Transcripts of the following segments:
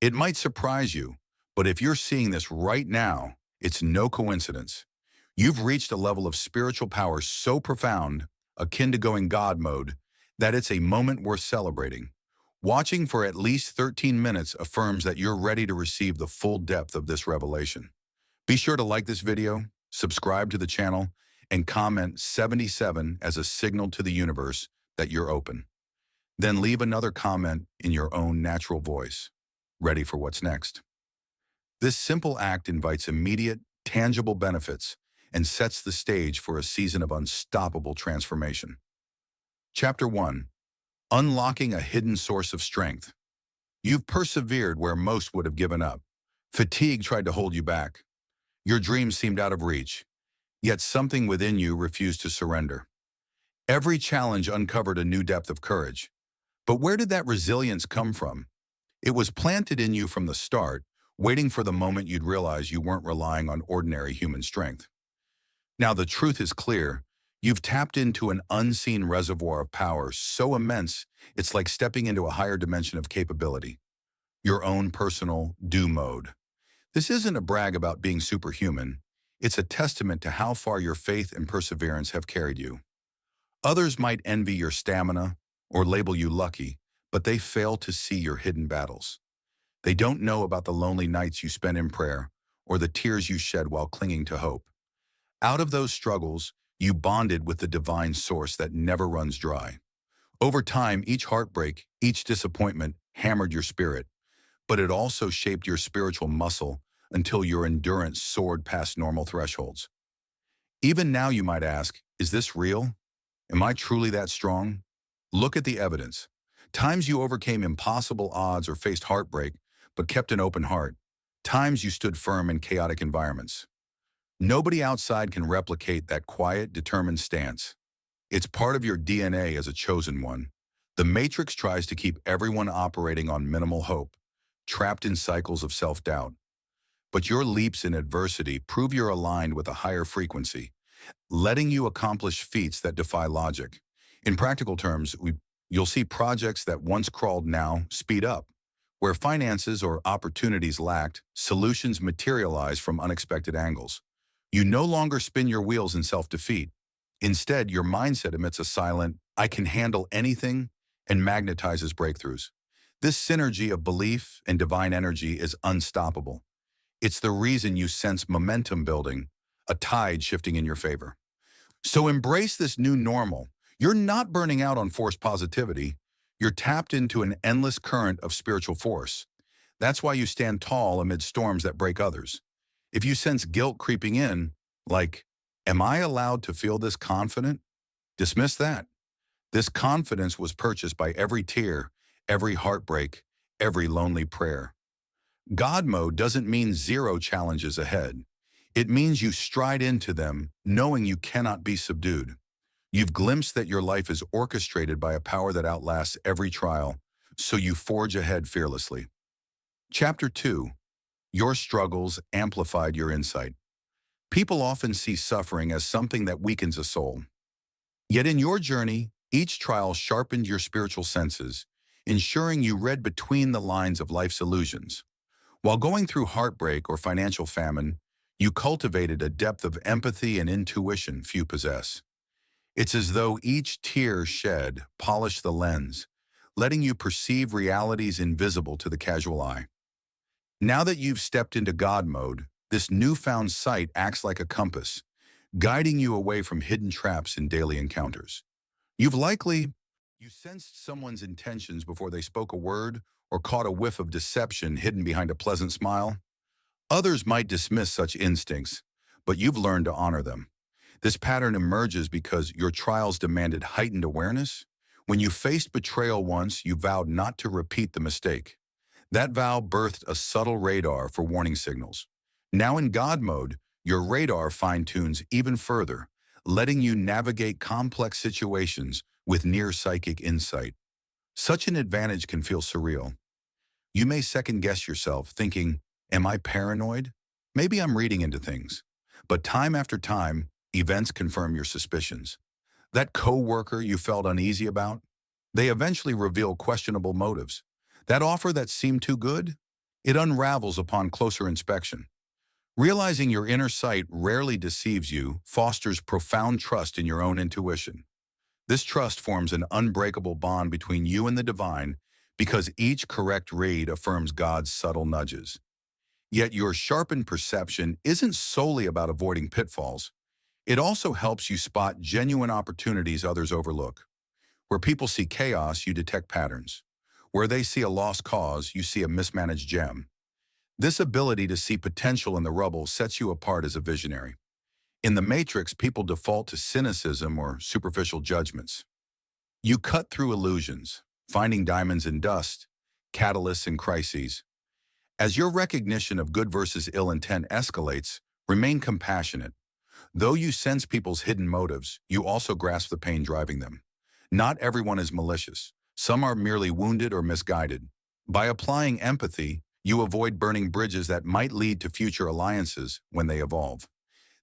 It might surprise you, but if you're seeing this right now, it's no coincidence. You've reached a level of spiritual power so profound, akin to going God mode, that it's a moment worth celebrating. Watching for at least 13 minutes affirms that you're ready to receive the full depth of this revelation. Be sure to like this video, subscribe to the channel, and comment 77 as a signal to the universe that you're open. Then leave another comment in your own natural voice, ready for what's next. This simple act invites immediate, tangible benefits and sets the stage for a season of unstoppable transformation. Chapter 1. Unlocking a hidden source of strength. You've persevered where most would have given up. Fatigue tried to hold you back. Your dreams seemed out of reach, yet something within you refused to surrender. Every challenge uncovered a new depth of courage. But where did that resilience come from? It was planted in you from the start, waiting for the moment you'd realize you weren't relying on ordinary human strength. Now the truth is clear. You've tapped into an unseen reservoir of power so immense, it's like stepping into a higher dimension of capability. Your own personal do mode. This isn't a brag about being superhuman. It's a testament to how far your faith and perseverance have carried you. Others might envy your stamina or label you lucky, but they fail to see your hidden battles. They don't know about the lonely nights you spent in prayer or the tears you shed while clinging to hope. Out of those struggles, you bonded with the divine source that never runs dry. Over time, each heartbreak, each disappointment hammered your spirit, but it also shaped your spiritual muscle until your endurance soared past normal thresholds. Even now you might ask, is this real? Am I truly that strong? Look at the evidence. Times you overcame impossible odds or faced heartbreak, but kept an open heart. Times you stood firm in chaotic environments. Nobody outside can replicate that quiet, determined stance. It's part of your DNA as a chosen one. The Matrix tries to keep everyone operating on minimal hope, trapped in cycles of self-doubt. But your leaps in adversity prove you're aligned with a higher frequency, letting you accomplish feats that defy logic. In practical terms, you'll see projects that once crawled now speed up. Where finances or opportunities lacked, solutions materialize from unexpected angles. You no longer spin your wheels in self-defeat. Instead, your mindset emits a silent, I can handle anything, and magnetizes breakthroughs. This synergy of belief and divine energy is unstoppable. It's the reason you sense momentum building, a tide shifting in your favor. So embrace this new normal. You're not burning out on forced positivity. You're tapped into an endless current of spiritual force. That's why you stand tall amid storms that break others. If you sense guilt creeping in, like, am I allowed to feel this confident? Dismiss that. This confidence was purchased by every tear, every heartbreak, every lonely prayer. God mode doesn't mean zero challenges ahead. It means you stride into them, knowing you cannot be subdued. You've glimpsed that your life is orchestrated by a power that outlasts every trial, so you forge ahead fearlessly. Chapter 2. Your struggles amplified your insight. People often see suffering as something that weakens a soul. Yet in your journey, each trial sharpened your spiritual senses, ensuring you read between the lines of life's illusions. While going through heartbreak or financial famine, you cultivated a depth of empathy and intuition few possess. It's as though each tear shed polished the lens, letting you perceive realities invisible to the casual eye. Now that you've stepped into God mode, this newfound sight acts like a compass, guiding you away from hidden traps in daily encounters. You sensed someone's intentions before they spoke a word or caught a whiff of deception hidden behind a pleasant smile. Others might dismiss such instincts, but you've learned to honor them. This pattern emerges because your trials demanded heightened awareness. When you faced betrayal once, you vowed not to repeat the mistake. That vow birthed a subtle radar for warning signals. Now in God mode, your radar fine-tunes even further, letting you navigate complex situations with near-psychic insight. Such an advantage can feel surreal. You may second-guess yourself, thinking, am I paranoid? Maybe I'm reading into things. But time after time, events confirm your suspicions. That co-worker you felt uneasy about, they eventually reveal questionable motives. That offer that seemed too good, it unravels upon closer inspection. Realizing your inner sight rarely deceives you fosters profound trust in your own intuition. This trust forms an unbreakable bond between you and the divine because each correct read affirms God's subtle nudges. Yet your sharpened perception isn't solely about avoiding pitfalls. It also helps you spot genuine opportunities others overlook. Where people see chaos, you detect patterns. Where they see a lost cause, you see a mismanaged gem. This ability to see potential in the rubble sets you apart as a visionary. In the Matrix, people default to cynicism or superficial judgments. You cut through illusions, finding diamonds in dust, catalysts in crises. As your recognition of good versus ill intent escalates, remain compassionate. Though you sense people's hidden motives, you also grasp the pain driving them. Not everyone is malicious. Some are merely wounded or misguided. By applying empathy, you avoid burning bridges that might lead to future alliances when they evolve.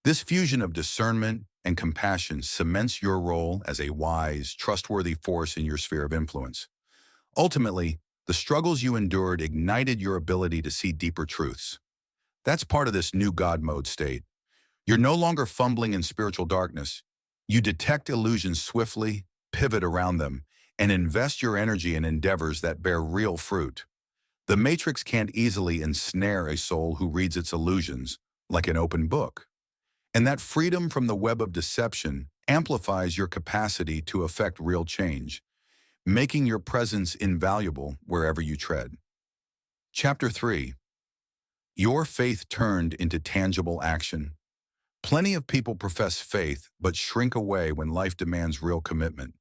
This fusion of discernment and compassion cements your role as a wise, trustworthy force in your sphere of influence. Ultimately, the struggles you endured ignited your ability to see deeper truths. That's part of this new God mode state. You're no longer fumbling in spiritual darkness. You detect illusions swiftly, pivot around them, and invest your energy in endeavors that bear real fruit. The Matrix can't easily ensnare a soul who reads its illusions like an open book. And that freedom from the web of deception amplifies your capacity to affect real change, making your presence invaluable wherever you tread. Chapter 3. Your faith turned into tangible action. Plenty of people profess faith but shrink away when life demands real commitment.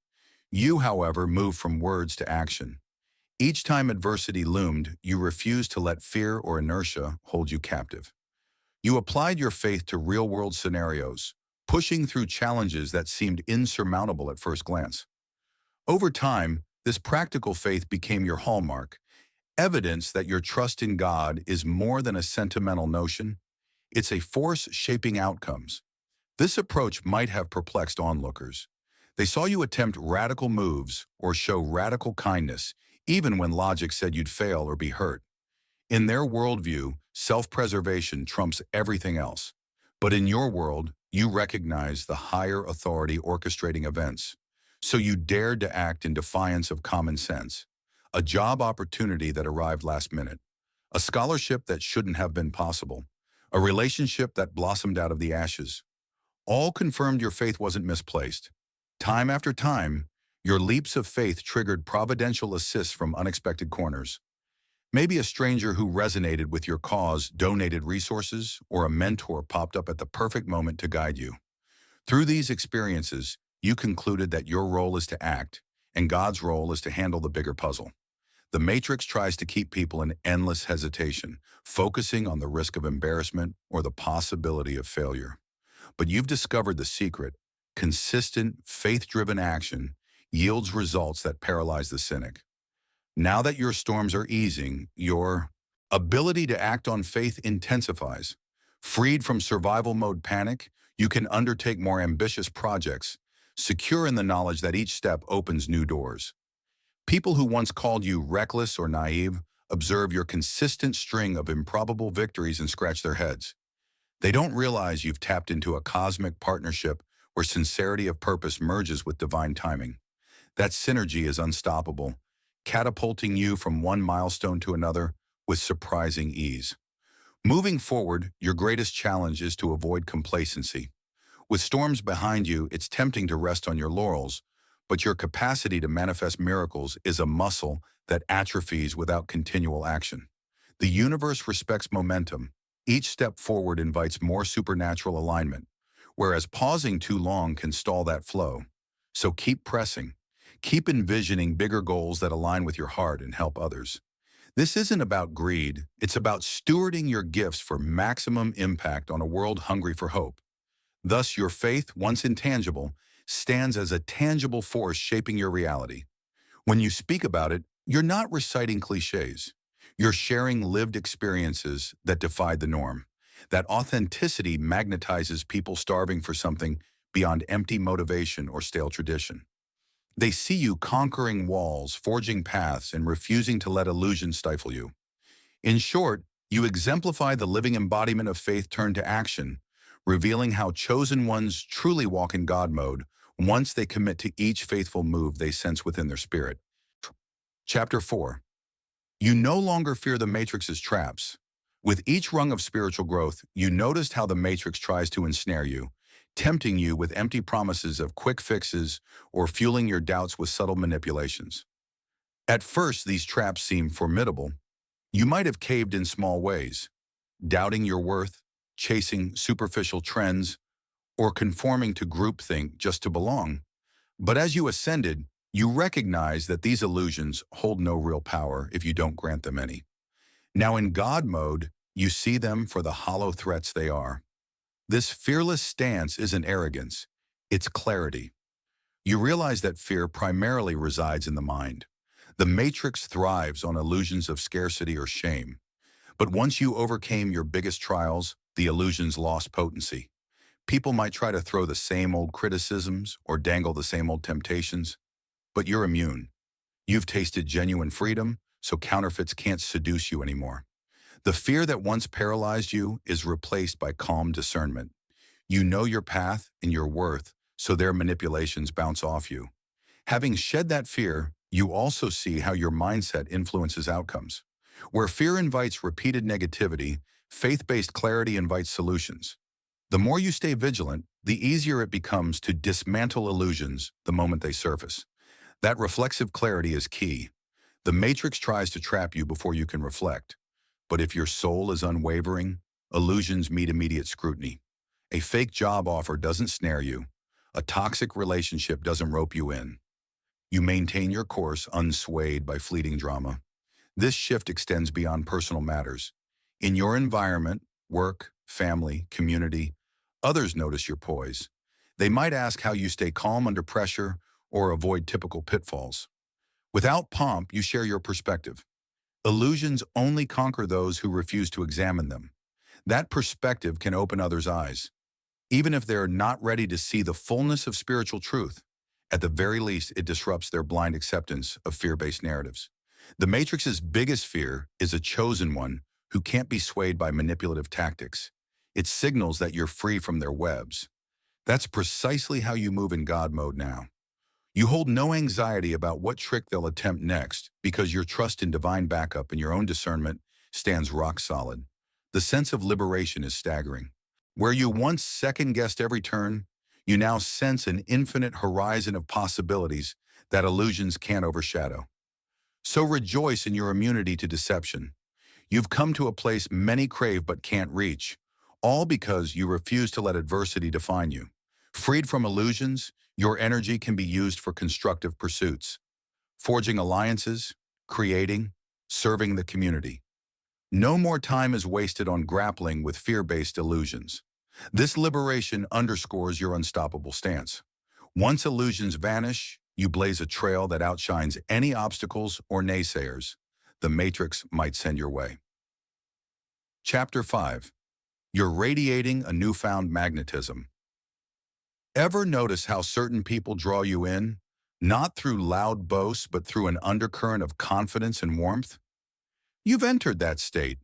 You, however, move from words to action. Each time adversity loomed, you refused to let fear or inertia hold you captive. You applied your faith to real-world scenarios, pushing through challenges that seemed insurmountable at first glance. Over time, this practical faith became your hallmark, evidence that your trust in God is more than a sentimental notion. It's a force shaping outcomes. This approach might have perplexed onlookers. They saw you attempt radical moves or show radical kindness, even when logic said you'd fail or be hurt. In their worldview, self-preservation trumps everything else. But in your world, you recognize the higher authority orchestrating events. So you dared to act in defiance of common sense. A job opportunity that arrived last minute. A scholarship that shouldn't have been possible. A relationship that blossomed out of the ashes. All confirmed your faith wasn't misplaced. Time after time, your leaps of faith triggered providential assists from unexpected corners. Maybe a stranger who resonated with your cause donated resources, or a mentor popped up at the perfect moment to guide you. Through these experiences, you concluded that your role is to act, and God's role is to handle the bigger puzzle. The Matrix tries to keep people in endless hesitation, focusing on the risk of embarrassment or the possibility of failure. But you've discovered the secret. Consistent, faith-driven action yields results that paralyze the cynic. Now that your storms are easing, your ability to act on faith intensifies. Freed from survival mode panic, you can undertake more ambitious projects, secure in the knowledge that each step opens new doors. People who once called you reckless or naive observe your consistent string of improbable victories and scratch their heads. They don't realize you've tapped into a cosmic partnership where sincerity of purpose merges with divine timing. That synergy is unstoppable, catapulting you from one milestone to another with surprising ease. Moving forward, your greatest challenge is to avoid complacency. With storms behind you, it's tempting to rest on your laurels, but your capacity to manifest miracles is a muscle that atrophies without continual action. The universe respects momentum. Each step forward invites more supernatural alignment, whereas pausing too long can stall that flow. So keep pressing. Keep envisioning bigger goals that align with your heart and help others. This isn't about greed, it's about stewarding your gifts for maximum impact on a world hungry for hope. Thus, your faith, once intangible, stands as a tangible force shaping your reality. When you speak about it, you're not reciting cliches. You're sharing lived experiences that defied the norm. That authenticity magnetizes people starving for something beyond empty motivation or stale tradition. They see you conquering walls, forging paths, and refusing to let illusion stifle you. In short, you exemplify the living embodiment of faith turned to action, revealing how chosen ones truly walk in God mode once they commit to each faithful move they sense within their spirit. Chapter 4. You no longer fear the Matrix's traps. With each rung of spiritual growth, you noticed how the Matrix tries to ensnare you, tempting you with empty promises of quick fixes or fueling your doubts with subtle manipulations. At first, these traps seem formidable. You might have caved in small ways, doubting your worth, chasing superficial trends, or conforming to groupthink just to belong. But as you ascended, you recognize that these illusions hold no real power if you don't grant them any. Now in God mode, you see them for the hollow threats they are. This fearless stance isn't arrogance, it's clarity. You realize that fear primarily resides in the mind. The Matrix thrives on illusions of scarcity or shame. But once you overcame your biggest trials, the illusions lost potency. People might try to throw the same old criticisms or dangle the same old temptations, but you're immune. You've tasted genuine freedom, so counterfeits can't seduce you anymore. The fear that once paralyzed you is replaced by calm discernment. You know your path and your worth, so their manipulations bounce off you. Having shed that fear, you also see how your mindset influences outcomes. Where fear invites repeated negativity, faith-based clarity invites solutions. The more you stay vigilant, the easier it becomes to dismantle illusions the moment they surface. That reflexive clarity is key. The Matrix tries to trap you before you can reflect. But if your soul is unwavering, illusions meet immediate scrutiny. A fake job offer doesn't snare you. A toxic relationship doesn't rope you in. You maintain your course unswayed by fleeting drama. This shift extends beyond personal matters. In your environment, work, family, community, others notice your poise. They might ask how you stay calm under pressure or avoid typical pitfalls. Without pomp, you share your perspective. Illusions only conquer those who refuse to examine them. That perspective can open others' eyes, even if they're not ready to see the fullness of spiritual truth. At the very least, it disrupts their blind acceptance of fear-based narratives. The Matrix's biggest fear is a chosen one who can't be swayed by manipulative tactics. It signals that you're free from their webs. That's precisely how you move in God mode now. You hold no anxiety about what trick they'll attempt next because your trust in divine backup and your own discernment stands rock solid. The sense of liberation is staggering. Where you once second-guessed every turn, you now sense an infinite horizon of possibilities that illusions can't overshadow. So rejoice in your immunity to deception. You've come to a place many crave but can't reach, all because you refuse to let adversity define you. Freed from illusions, your energy can be used for constructive pursuits, forging alliances, creating, serving the community. No more time is wasted on grappling with fear-based illusions. This liberation underscores your unstoppable stance. Once illusions vanish, you blaze a trail that outshines any obstacles or naysayers the Matrix might send your way. Chapter 5. You're radiating a newfound magnetism. Ever notice how certain people draw you in, not through loud boasts, but through an undercurrent of confidence and warmth? You've entered that state.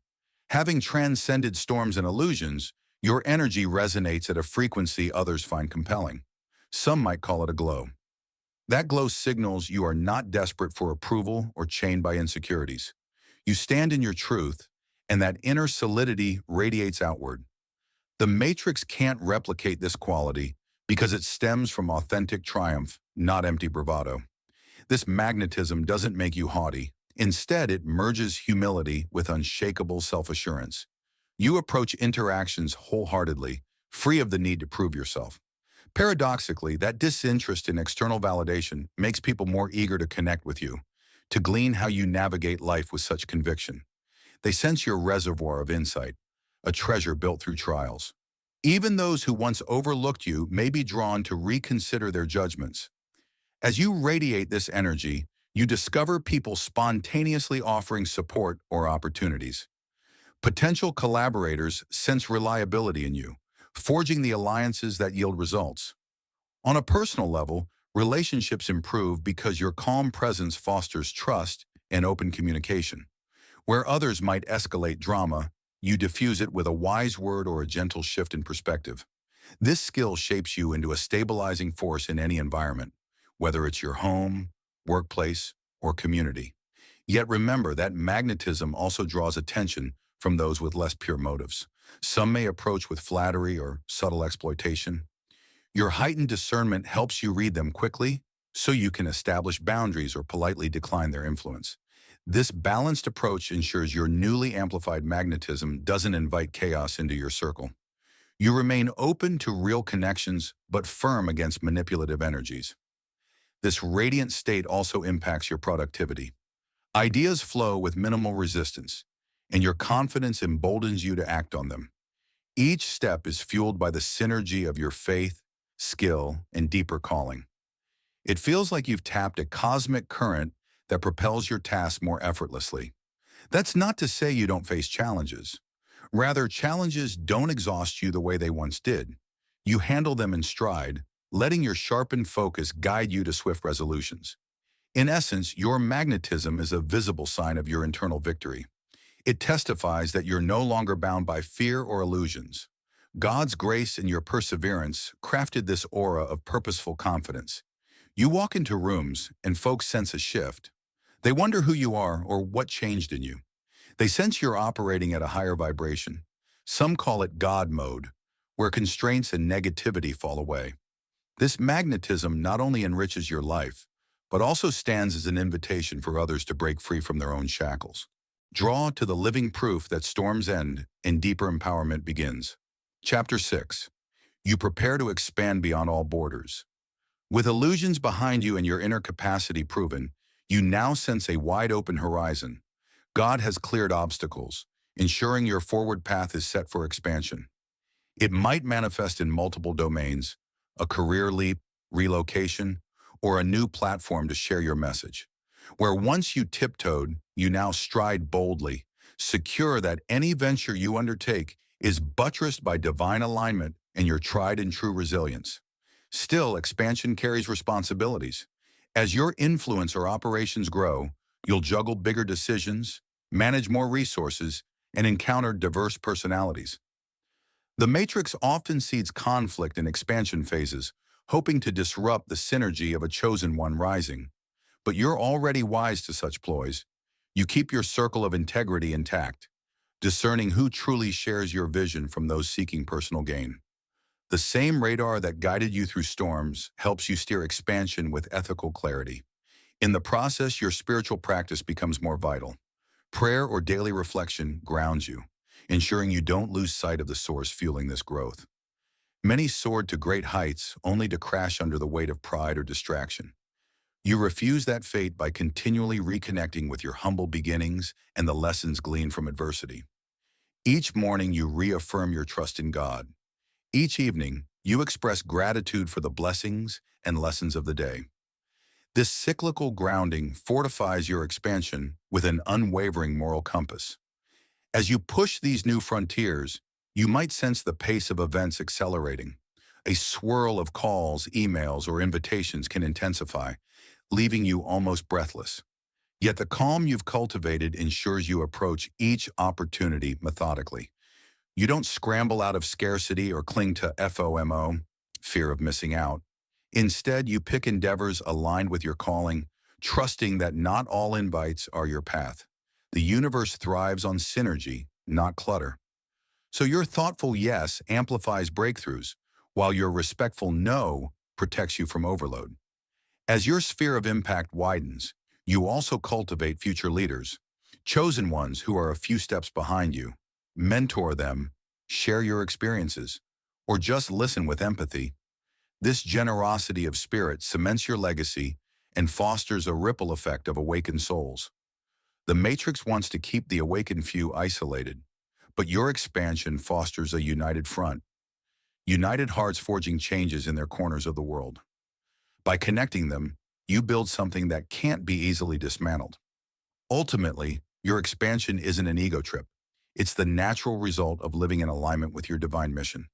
Having transcended storms and illusions, your energy resonates at a frequency others find compelling. Some might call it a glow. That glow signals you are not desperate for approval or chained by insecurities. You stand in your truth, and that inner solidity radiates outward. The Matrix can't replicate this quality because it stems from authentic triumph, not empty bravado. This magnetism doesn't make you haughty. Instead, it merges humility with unshakable self-assurance. You approach interactions wholeheartedly, free of the need to prove yourself. Paradoxically, that disinterest in external validation makes people more eager to connect with you, to glean how you navigate life with such conviction. They sense your reservoir of insight, a treasure built through trials. Even those who once overlooked you may be drawn to reconsider their judgments. As you radiate this energy, you discover people spontaneously offering support or opportunities. Potential collaborators sense reliability in you, forging the alliances that yield results. On a personal level, relationships improve because your calm presence fosters trust and open communication. Where others might escalate drama, you diffuse it with a wise word or a gentle shift in perspective. This skill shapes you into a stabilizing force in any environment, whether it's your home, workplace, or community. Yet remember that magnetism also draws attention from those with less pure motives. Some may approach with flattery or subtle exploitation. Your heightened discernment helps you read them quickly so you can establish boundaries or politely decline their influence. This balanced approach ensures your newly amplified magnetism doesn't invite chaos into your circle. You remain open to real connections but firm against manipulative energies. This radiant state also impacts your productivity. Ideas flow with minimal resistance, and your confidence emboldens you to act on them. Each step is fueled by the synergy of your faith, skill, and deeper calling. It feels like you've tapped a cosmic current that propels your task more effortlessly. That's not to say you don't face challenges. Rather, challenges don't exhaust you the way they once did. You handle them in stride, letting your sharpened focus guide you to swift resolutions. In essence, your magnetism is a visible sign of your internal victory. It testifies that you're no longer bound by fear or illusions. God's grace and your perseverance crafted this aura of purposeful confidence. You walk into rooms and folks sense a shift. They wonder who you are or what changed in you. They sense you're operating at a higher vibration. Some call it God mode, where constraints and negativity fall away. This magnetism not only enriches your life, but also stands as an invitation for others to break free from their own shackles. Draw to the living proof that storms end and deeper empowerment begins. Chapter 6. You prepare to expand beyond all borders. With illusions behind you and your inner capacity proven, you now sense a wide-open horizon. God has cleared obstacles, ensuring your forward path is set for expansion. It might manifest in multiple domains, a career leap, relocation, or a new platform to share your message. Where once you tiptoed, you now stride boldly, secure that any venture you undertake is buttressed by divine alignment and your tried and true resilience. Still, expansion carries responsibilities. As your influence or operations grow, you'll juggle bigger decisions, manage more resources, and encounter diverse personalities. The matrix often seeds conflict in expansion phases, hoping to disrupt the synergy of a chosen one rising. But you're already wise to such ploys. You keep your circle of integrity intact, discerning who truly shares your vision from those seeking personal gain. The same radar that guided you through storms helps you steer expansion with ethical clarity. In the process, your spiritual practice becomes more vital. Prayer or daily reflection grounds you, ensuring you don't lose sight of the source fueling this growth. Many soared to great heights only to crash under the weight of pride or distraction. You refuse that fate by continually reconnecting with your humble beginnings and the lessons gleaned from adversity. Each morning, you reaffirm your trust in God. Each evening, you express gratitude for the blessings and lessons of the day. This cyclical grounding fortifies your expansion with an unwavering moral compass. As you push these new frontiers, you might sense the pace of events accelerating. A swirl of calls, emails, or invitations can intensify, leaving you almost breathless. Yet the calm you've cultivated ensures you approach each opportunity methodically. You don't scramble out of scarcity or cling to FOMO, fear of missing out. Instead, you pick endeavors aligned with your calling, trusting that not all invites are your path. The universe thrives on synergy, not clutter. So your thoughtful yes amplifies breakthroughs, while your respectful no protects you from overload. As your sphere of impact widens, you also cultivate future leaders, chosen ones who are a few steps behind you. Mentor them, share your experiences, or just listen with empathy. This generosity of spirit cements your legacy and fosters a ripple effect of awakened souls. The matrix wants to keep the awakened few isolated, but your expansion fosters a united front. United hearts forging changes in their corners of the world. By connecting them, you build something that can't be easily dismantled. Ultimately, your expansion isn't an ego trip. It's the natural result of living in alignment with your divine mission.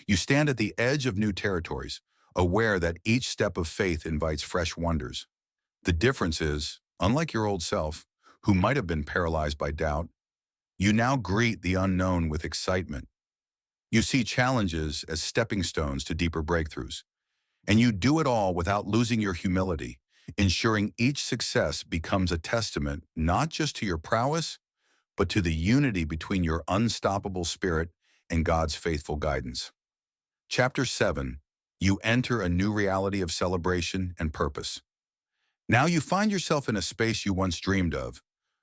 You stand at the edge of new territories, aware that each step of faith invites fresh wonders. The difference is, unlike your old self, who might have been paralyzed by doubt. You now greet the unknown with excitement. You see challenges as stepping stones to deeper breakthroughs. And you do it all without losing your humility, ensuring each success becomes a testament not just to your prowess, but to the unity between your unstoppable spirit and God's faithful guidance. Chapter 7. You enter a new reality of celebration and purpose. Now you find yourself in a space you once dreamed of.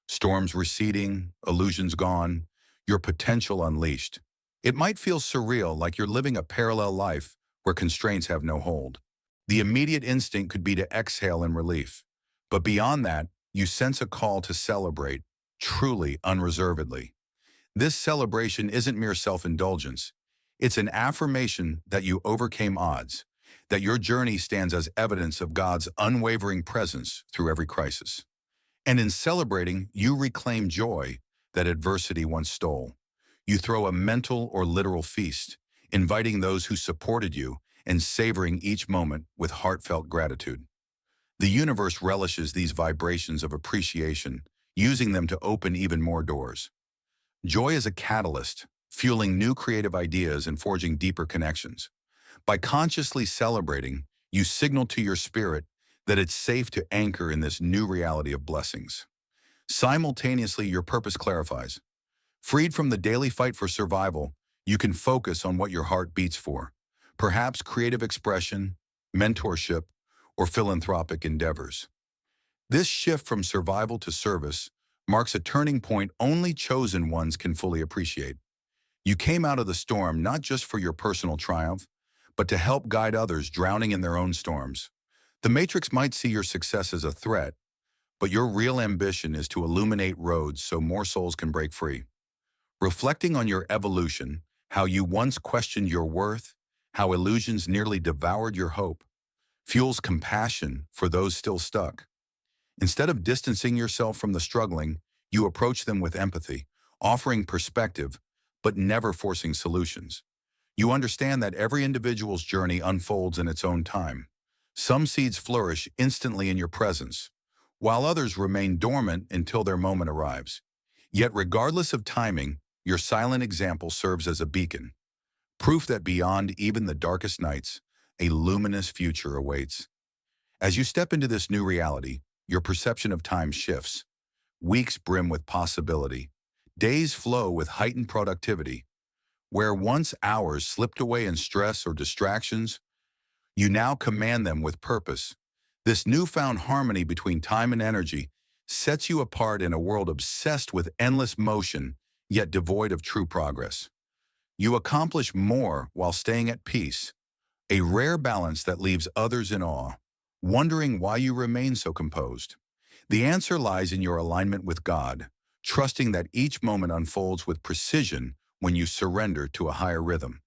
Storms receding, illusions gone, your potential unleashed. It might feel surreal, like you're living a parallel life where constraints have no hold. The immediate instinct could be to exhale in relief. But beyond that, you sense a call to celebrate, truly unreservedly. This celebration isn't mere self-indulgence. It's an affirmation that you overcame odds, that your journey stands as evidence of God's unwavering presence through every crisis. And in celebrating, you reclaim joy that adversity once stole. You throw a mental or literal feast, inviting those who supported you and savoring each moment with heartfelt gratitude. The universe relishes these vibrations of appreciation, using them to open even more doors. Joy is a catalyst, fueling new creative ideas and forging deeper connections. By consciously celebrating, you signal to your spirit that it's safe to anchor in this new reality of blessings. Simultaneously, your purpose clarifies. Freed from the daily fight for survival, you can focus on what your heart beats for, perhaps creative expression, mentorship, or philanthropic endeavors. This shift from survival to service marks a turning point only chosen ones can fully appreciate. You came out of the storm not just for your personal triumph, but to help guide others drowning in their own storms. The Matrix might see your success as a threat, but your real ambition is to illuminate roads so more souls can break free. Reflecting on your evolution, how you once questioned your worth, how illusions nearly devoured your hope, fuels compassion for those still stuck. Instead of distancing yourself from the struggling, you approach them with empathy, offering perspective, but never forcing solutions. You understand that every individual's journey unfolds in its own time. Some seeds flourish instantly in your presence, while others remain dormant until their moment arrives. Yet regardless of timing, your silent example serves as a beacon, proof that beyond even the darkest nights, a luminous future awaits. As you step into this new reality, your perception of time shifts. Weeks brim with possibility. Days flow with heightened productivity. Where once hours slipped away in stress or distractions, you now command them with purpose. This newfound harmony between time and energy sets you apart in a world obsessed with endless motion, yet devoid of true progress. You accomplish more while staying at peace, a rare balance that leaves others in awe, wondering why you remain so composed. The answer lies in your alignment with God, trusting that each moment unfolds with precision when you surrender to a higher rhythm.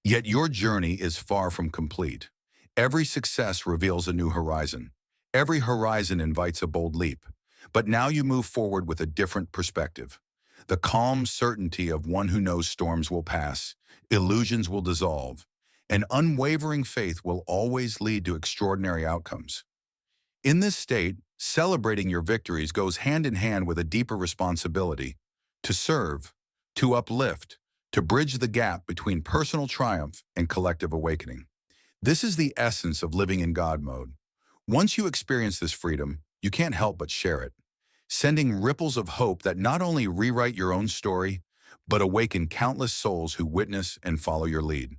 Yet your journey is far from complete. Every success reveals a new horizon. Every horizon invites a bold leap. But now you move forward with a different perspective. The calm certainty of one who knows storms will pass, illusions will dissolve, and unwavering faith will always lead to extraordinary outcomes. In this state, celebrating your victories goes hand in hand with a deeper responsibility to serve, to uplift, to bridge the gap between personal triumph and collective awakening. This is the essence of living in God mode. Once you experience this freedom, you can't help but share it, sending ripples of hope that not only rewrite your own story, but awaken countless souls who witness and follow your lead.